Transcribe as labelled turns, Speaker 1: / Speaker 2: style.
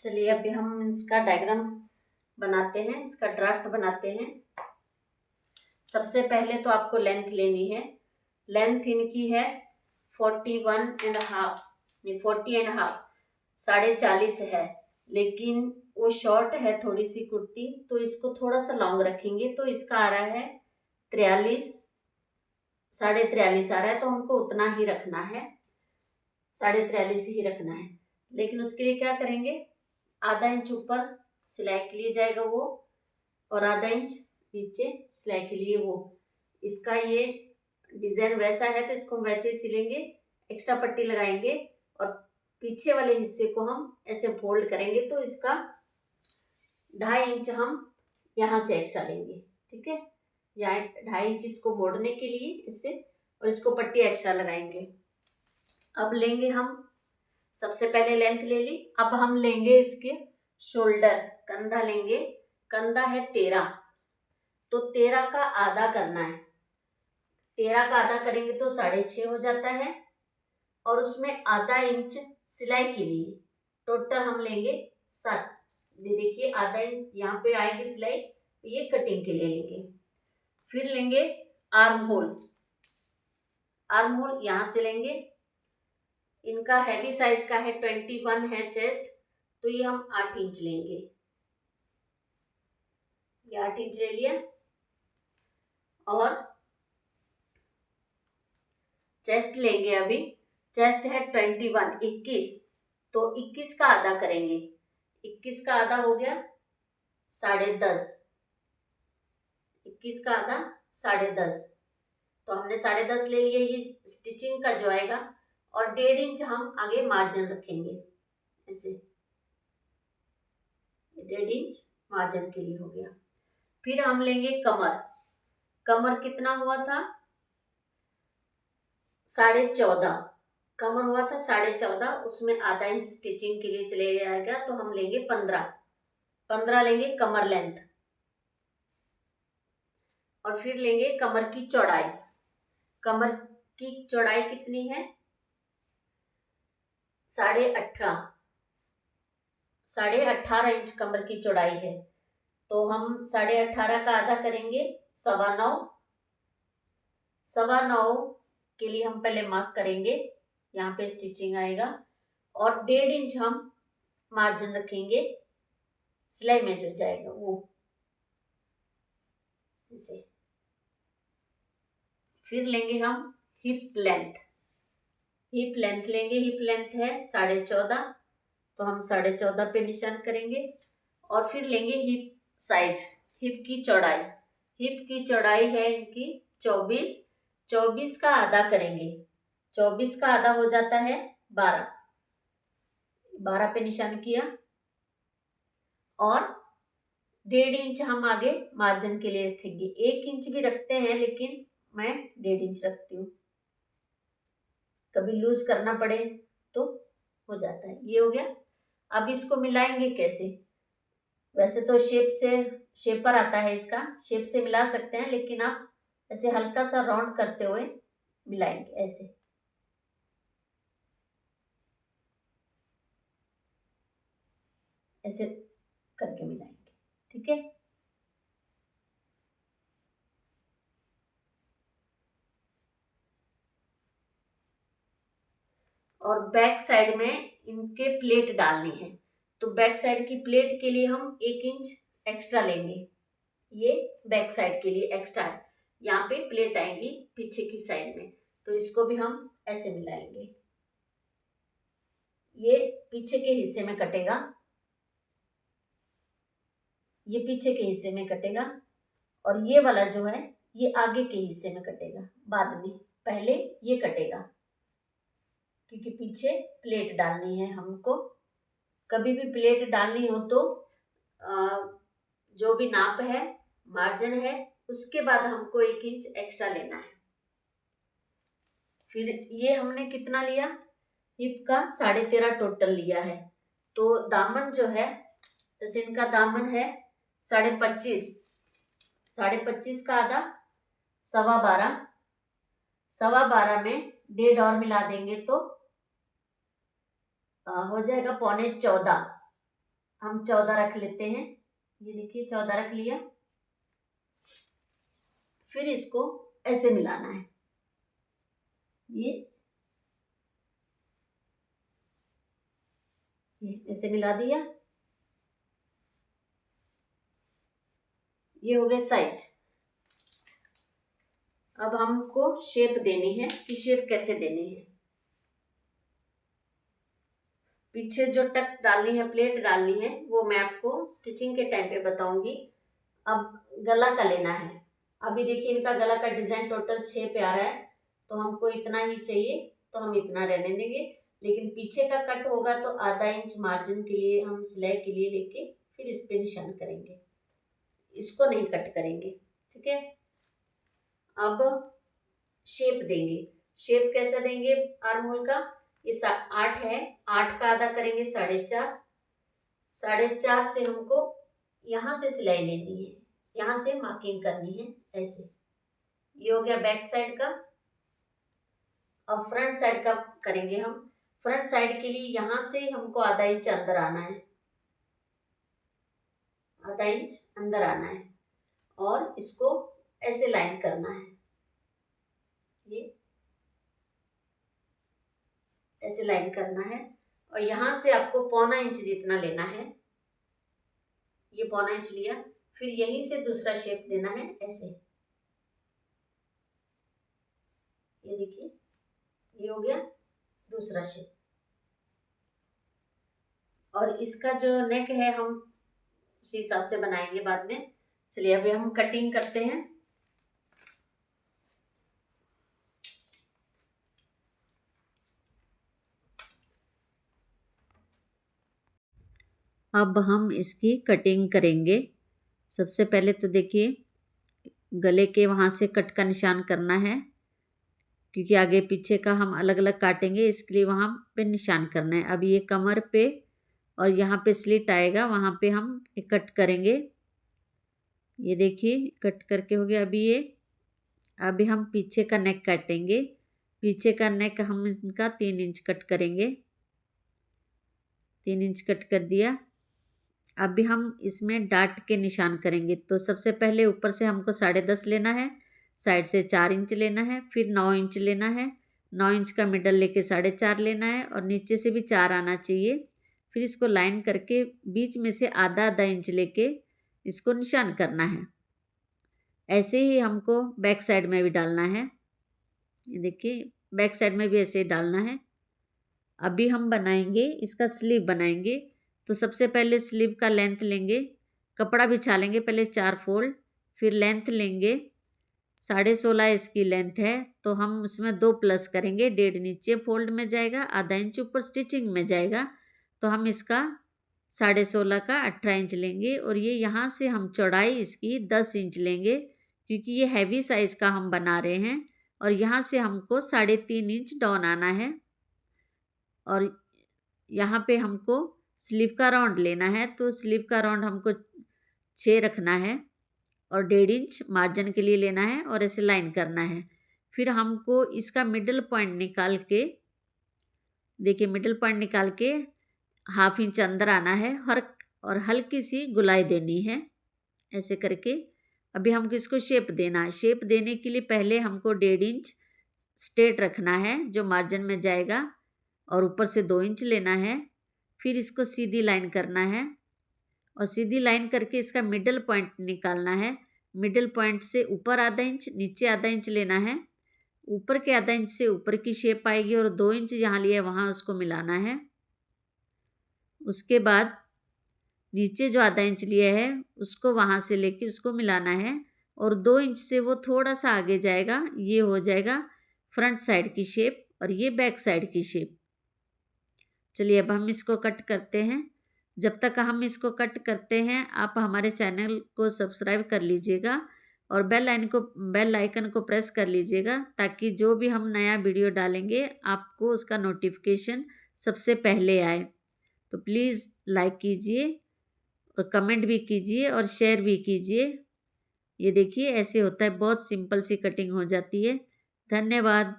Speaker 1: चलिए अभी हम इसका डायग्राम बनाते हैं, इसका ड्राफ्ट बनाते हैं। सबसे पहले तो आपको लेंथ लेनी है। लेंथ इनकी है 41.5 नहीं 40.5, 40.5 है, लेकिन वो शॉर्ट है थोड़ी सी कुर्ती, तो इसको थोड़ा सा लॉन्ग रखेंगे तो इसका आ रहा है 43, 43.5 आ रहा है, तो हमको उतना ही रखना है, 43.5 ही रखना है। लेकिन उसके लिए क्या करेंगे, आधा इंच ऊपर सिलाई के लिए जाएगा वो, और आधा इंच नीचे सिलाई के लिए वो। इसका ये डिजाइन वैसा है तो इसको हम वैसे ही सिलेंगे, एक्स्ट्रा पट्टी लगाएंगे और पीछे वाले हिस्से को हम ऐसे फोल्ड करेंगे, तो इसका 2.5 इंच हम यहाँ से एक्स्ट्रा लेंगे। ठीक है, यहाँ 2.5 इंच इसको मोड़ने के लिए इससे, और इसको पट्टी एक्स्ट्रा लगाएंगे। अब लेंगे हम, सबसे पहले लेंथ ले ली, अब हम लेंगे इसके शोल्डर, कंधा लेंगे। कंधा है 13, तो 13 का आधा करना है। 13 का आधा करेंगे तो 6.5 हो जाता है, और उसमें आधा इंच सिलाई के लिए टोटल हम लेंगे 7। देखिए आधा इंच यहाँ पे आएगी सिलाई, ये कटिंग के लिए लेंगे। फिर लेंगे आर्म होल, आर्म होल यहाँ से लेंगे। इनका हैवी साइज का है 21 है चेस्ट, तो ये हम 8 इंच लेंगे, ये 8 इंच ले लिया। और चेस्ट लेंगे, अभी चेस्ट है 21 21, तो 21 का आधा करेंगे। 21 का आधा हो गया 10.5, 21 का आधा 10.5, तो हमने 10.5 ले लिया। ये स्टिचिंग का जो आएगा, और 1.5 इंच हम आगे मार्जिन रखेंगे, ऐसे 1.5 इंच मार्जिन के लिए हो गया। फिर हम लेंगे कमर। कमर कितना हुआ था 14.5, कमर हुआ था 14.5, उसमें आधा इंच स्टिचिंग के लिए चले जाएगा, तो हम लेंगे 15 लेंगे कमर लेंथ। और फिर लेंगे कमर की चौड़ाई। कमर की चौड़ाई कितनी है 18.5, 18.5 इंच कमर की चौड़ाई है, तो हम 18.5 का आधा करेंगे 9.25। 9.25 के लिए हम पहले मार्क करेंगे, यहाँ पे स्टिचिंग आएगा, और 1.5 इंच हम मार्जिन रखेंगे सिलाई में जो जाएगा वो, इसे। फिर लेंगे हम हिप लेंथ। हिप लेंथ लेंगे, हिप लेंथ है 14.5, तो हम 14.5 पे निशान करेंगे। और फिर लेंगे हिप साइज, हिप की चौड़ाई। हिप की चौड़ाई है इनकी 24, 24 का आधा करेंगे। 24 का आधा हो जाता है 12, 12 पे निशान किया, और 1.5 इंच हम आगे मार्जिन के लिए रखेंगे। 1 इंच भी रखते हैं, लेकिन मैं 1.5 इंच रखती हूँ, कभी लूज करना पड़े तो हो जाता है। ये हो गया। अब इसको मिलाएंगे कैसे, वैसे तो शेपर आता है इसका, शेप से मिला सकते हैं, लेकिन आप ऐसे हल्का सा राउंड करते हुए मिलाएंगे, ऐसे। ऐसे करके मिलाएंगे, ठीक है। और बैक साइड में इनके प्लेट डालनी है, तो बैक साइड की प्लेट के लिए हम 1 इंच एक्स्ट्रा लेंगे। ये बैक साइड के लिए एक्स्ट्रा है, यहाँ पे प्लेट आएंगी पीछे की साइड में, तो इसको भी हम ऐसे मिलाएंगे। ये पीछे के हिस्से में कटेगा, ये पीछे के हिस्से में कटेगा, और ये वाला जो है ये आगे के हिस्से में कटेगा बाद में, पहले ये कटेगा, क्योंकि पीछे प्लेट डालनी है हमको। कभी भी प्लेट डालनी हो तो जो भी नाप है, मार्जिन है, उसके बाद हमको 1 इंच एक्स्ट्रा लेना है। फिर ये हमने कितना लिया, हिप का 13.5 टोटल लिया है, तो दामन जो है, जैसे इनका दामन है 25.5, 25.5 का आधा 12.25, 12.25 में 1.5 और मिला देंगे तो हो जाएगा 13.25, हम 14 रख लेते हैं। ये देखिए 14 रख लिया। फिर इसको ऐसे मिलाना है। ये ऐसे मिला दिया। ये हो गए साइज। अब हमको शेप देनी है कि शेप कैसे देनी है। पीछे जो टक्स डालनी है, प्लेट डालनी है, वो मैं आपको स्टिचिंग के टाइम पे बताऊंगी। अब गला का लेना है। अभी देखिए इनका गला का डिजाइन टोटल 6 पे आ रहा है, तो हमको इतना ही चाहिए, तो हम इतना रहने देंगे। लेकिन पीछे का कट होगा तो आधा इंच मार्जिन के लिए हम सिलाई के लिए लेके फिर इस पे निशान करेंगे, इसको नहीं कट करेंगे। ठीक है। अब शेप देंगे। शेप कैसा देंगे आर्म होल का? ये 8 है, 8 का आधा करेंगे 4.5। 4.5 से हमको यहाँ से सिलाई लेनी है, यहाँ से मार्किंग करनी है ऐसे। ये हो गया बैक साइड का। अब फ्रंट साइड का करेंगे हम। फ्रंट साइड के लिए यहाँ से हमको आधा इंच अंदर आना है, आधा इंच अंदर आना है और इसको ऐसे लाइन करना है। ये ऐसे लाइन करना है और यहाँ से आपको 1.25 इंच जितना लेना है। ये 1.25 इंच लिया। फिर यहीं से दूसरा शेप देना है ऐसे। ये देखिए ये हो गया दूसरा शेप। और इसका जो नेक है हम उसी हिसाब से बनाएंगे बाद में। चलिए अभी हम कटिंग करते हैं। अब हम इसकी कटिंग करेंगे। सबसे पहले तो देखिए गले के वहाँ से कट का निशान करना है, क्योंकि आगे पीछे का हम अलग अलग काटेंगे, इसके लिए वहाँ पे निशान करना है। अब ये कमर पे और यहाँ पे स्लिट आएगा, वहाँ पे हम कट करेंगे। ये देखिए कट करके हो गया। अभी हम पीछे का नेक काटेंगे। पीछे का नेक हम इनका 3 इंच कट करेंगे। 3 इंच कट कर दिया। अभी हम इसमें डाट के निशान करेंगे। तो सबसे पहले ऊपर से हमको 10.5 लेना है, साइड से 4 इंच लेना है, फिर 9 इंच लेना है, 9 इंच का मिडल लेके 4.5 लेना है और नीचे से भी 4 आना चाहिए। फिर इसको लाइन करके बीच में से आधा आधा इंच लेके इसको निशान करना है। ऐसे ही हमको बैक साइड में भी डालना है। ये देखिए बैक साइड में भी ऐसे ही डालना है। अभी हम बनाएंगे इसका स्लीव बनाएंगे। तो सबसे पहले स्लीव का लेंथ लेंगे, कपड़ा बिछा लेंगे पहले 4 फोल्ड, फिर लेंथ लेंगे 16.5 इसकी लेंथ है, तो हम उसमें 2 प्लस करेंगे। 1.5 नीचे फोल्ड में जाएगा, आधा इंच ऊपर स्टिचिंग में जाएगा। तो हम इसका 16.5 का 18 इंच लेंगे और ये यहाँ से हम चौड़ाई इसकी 10 इंच लेंगे, क्योंकि ये हैवी साइज का हम बना रहे हैं। और यहाँ से हमको 3.5 इंच डाउन आना है और यहाँ पे हमको स्लीव का राउंड लेना है। तो स्लीव का राउंड हमको 6 रखना है और 1.5 इंच मार्जिन के लिए लेना है और ऐसे लाइन करना है। फिर हमको इसका मिडल पॉइंट निकाल के, देखिए मिडल पॉइंट निकाल के 1/2 इंच अंदर आना है और हल्की सी गुलाई देनी है ऐसे करके। अभी हमको इसको शेप देना है। शेप देने के लिए पहले हमको 1.5 इंच स्ट्रेट रखना है जो मार्जिन में जाएगा और ऊपर से 2 इंच लेना है। फिर इसको सीधी लाइन करना है और सीधी लाइन करके इसका मिडल पॉइंट निकालना है। मिडल पॉइंट से ऊपर आधा इंच, नीचे आधा इंच लेना है। ऊपर के आधा इंच से ऊपर की शेप आएगी और 2 इंच जहाँ लिया वहाँ उसको मिलाना है। उसके बाद नीचे जो आधा इंच लिया है उसको वहाँ से लेके उसको मिलाना है और 2 इंच से वो थोड़ा सा आगे जाएगा। ये हो जाएगा फ्रंट साइड की शेप और ये बैक साइड की शेप। चलिए अब हम इसको कट करते हैं। जब तक हम इसको कट करते हैं आप हमारे चैनल को सब्सक्राइब कर लीजिएगा और बेल आइकन को प्रेस कर लीजिएगा, ताकि जो भी हम नया वीडियो डालेंगे आपको उसका नोटिफिकेशन सबसे पहले आए। तो प्लीज़ लाइक कीजिए और कमेंट भी कीजिए और शेयर भी कीजिए। ये देखिए ऐसे होता है, बहुत सिंपल सी कटिंग हो जाती है। धन्यवाद।